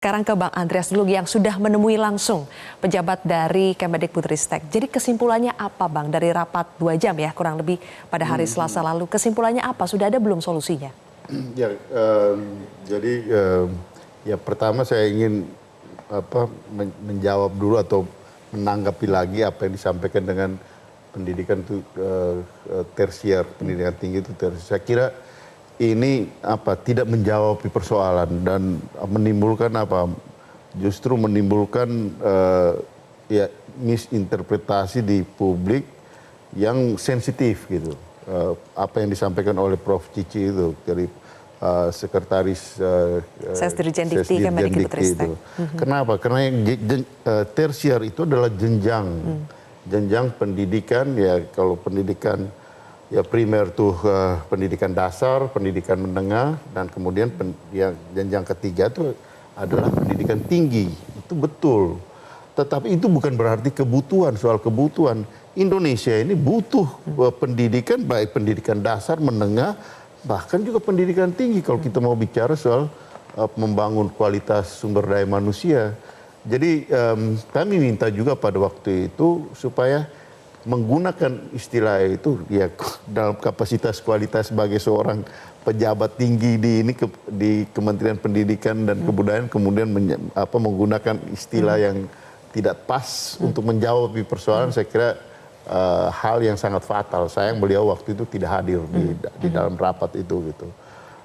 Sekarang ke Bang Andreas dulu yang sudah menemui langsung pejabat dari Kemendikbudristek. Jadi kesimpulannya apa Bang dari rapat 2 jam ya kurang lebih pada hari Selasa lalu. Kesimpulannya apa? Sudah ada belum solusinya? Ya, jadi ya pertama saya ingin menjawab dulu atau menanggapi lagi apa yang disampaikan dengan pendidikan itu tersier, pendidikan tinggi itu tersier. Saya kira ini tidak menjawab persoalan dan menimbulkan justru menimbulkan ya misinterpretasi di publik yang sensitif gitu. Apa yang disampaikan oleh Prof. Cici itu dari sekretaris Sesdirjen Dikti Kemendikbudristek. Kenapa? Karena tersier itu adalah jenjang pendidikan, ya kalau pendidikan ya primer tuh pendidikan dasar, pendidikan menengah, dan kemudian jenjang ketiga itu adalah pendidikan tinggi. Itu betul. Tetapi itu bukan berarti kebutuhan, soal kebutuhan. Indonesia ini butuh pendidikan, baik pendidikan dasar, menengah, bahkan juga pendidikan tinggi kalau kita mau bicara soal membangun kualitas sumber daya manusia. Jadi kami minta juga pada waktu itu supaya menggunakan istilah itu ya dalam kapasitas kualitas sebagai seorang pejabat tinggi di Kementerian Pendidikan dan Kebudayaan, kemudian menggunakan istilah yang tidak pas untuk menjawab persoalan, saya kira hal yang sangat fatal. Sayang beliau waktu itu tidak hadir di dalam rapat itu gitu.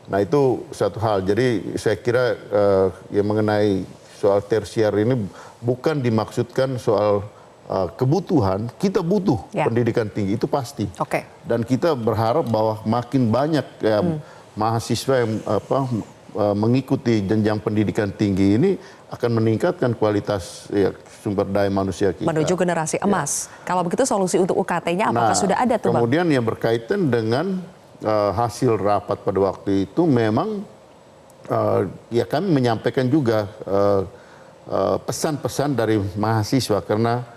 Nah itu satu hal. Jadi saya kira ya mengenai soal tersier ini bukan dimaksudkan soal kebutuhan, kita butuh pendidikan tinggi itu pasti. Dan kita berharap bahwa makin banyak mahasiswa yang mengikuti jenjang pendidikan tinggi ini akan meningkatkan kualitas sumber daya manusia kita. Menuju generasi emas. Kalau begitu solusi untuk UKT-nya apakah sudah ada tuh Bang? Kemudian yang berkaitan dengan hasil rapat pada waktu itu memang ya kami menyampaikan juga pesan-pesan dari mahasiswa karena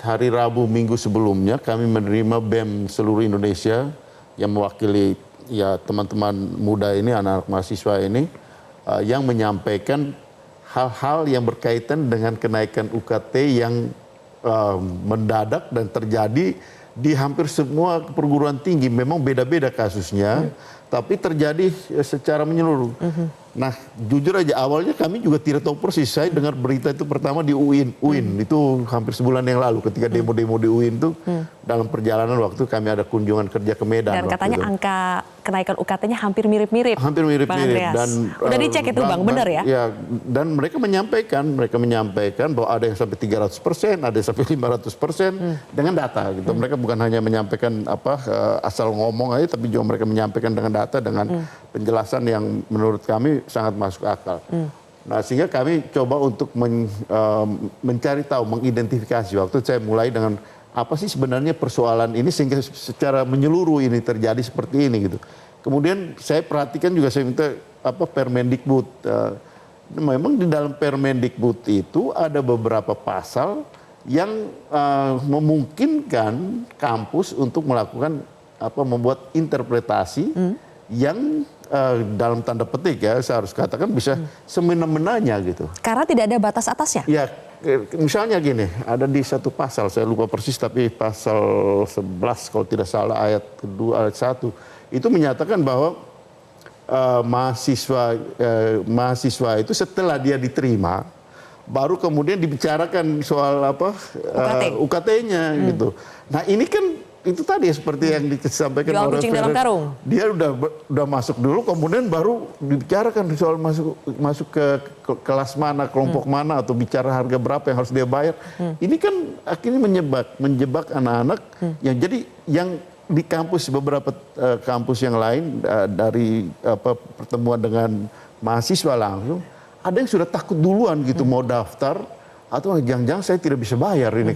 hari Rabu minggu sebelumnya kami menerima BEM seluruh Indonesia yang mewakili ya teman-teman muda ini, anak-anak mahasiswa ini yang menyampaikan hal-hal yang berkaitan dengan kenaikan UKT yang mendadak dan terjadi di hampir semua perguruan tinggi. Memang beda-beda kasusnya, tapi terjadi secara menyeluruh. Nah, jujur aja awalnya kami juga tidak tahu persis. Saya dengar berita itu pertama di UIN itu hampir sebulan yang lalu ketika demo-demo di UIN itu dalam perjalanan waktu kami ada kunjungan kerja ke Medan. Dan katanya angka kenaikan UKT-nya hampir mirip-mirip. Hampir mirip-mirip. Dan udah dicek itu Bang, benar ya? Ya, dan mereka menyampaikan bahwa ada yang sampai 300%, ada yang sampai 500% dengan data gitu. Mereka bukan hanya menyampaikan asal ngomong aja, tapi juga mereka menyampaikan dengan data, dengan penjelasan yang menurut kami sangat masuk akal. Nah, sehingga kami coba untuk mencari tahu, mengidentifikasi. Waktu saya mulai dengan apa sih sebenarnya persoalan ini sehingga secara menyeluruh ini terjadi seperti ini gitu. Kemudian saya perhatikan juga, saya minta Permendikbud. Memang di dalam Permendikbud itu ada beberapa pasal yang memungkinkan kampus untuk melakukan membuat interpretasi yang dalam tanda petik ya saya harus katakan bisa semena-menanya gitu. Karena tidak ada batas atasnya? Ya, misalnya gini, ada di satu pasal, saya lupa persis tapi pasal 11 kalau tidak salah ayat kedua, ayat 1, itu menyatakan bahwa mahasiswa itu setelah dia diterima, baru kemudian dibicarakan soal UKT-nya gitu. Nah ini kan itu tadi seperti yang disampaikan oleh Ferry, dia udah masuk dulu, kemudian baru dibicarakan soal masuk ke kelas mana, kelompok mana, atau bicara harga berapa yang harus dia bayar. Ini kan akhirnya menjebak anak-anak yang jadi yang di kampus, beberapa kampus yang lain dari pertemuan dengan mahasiswa langsung, ada yang sudah takut duluan gitu mau daftar, atau jangan-jangan saya tidak bisa bayar ini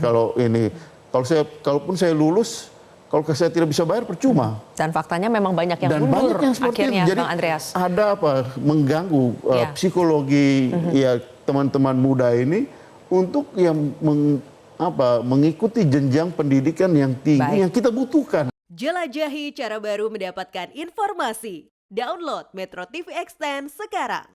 kalaupun saya lulus. Kalau saya tidak bisa bayar percuma. Dan faktanya memang banyak yang mundur akhirnya jadi, Bang Andreas. Ada mengganggu psikologi ya teman-teman muda ini untuk yang mengikuti jenjang pendidikan yang tinggi yang kita butuhkan. Jelajahi cara baru mendapatkan informasi. Download Metro TV Extend sekarang.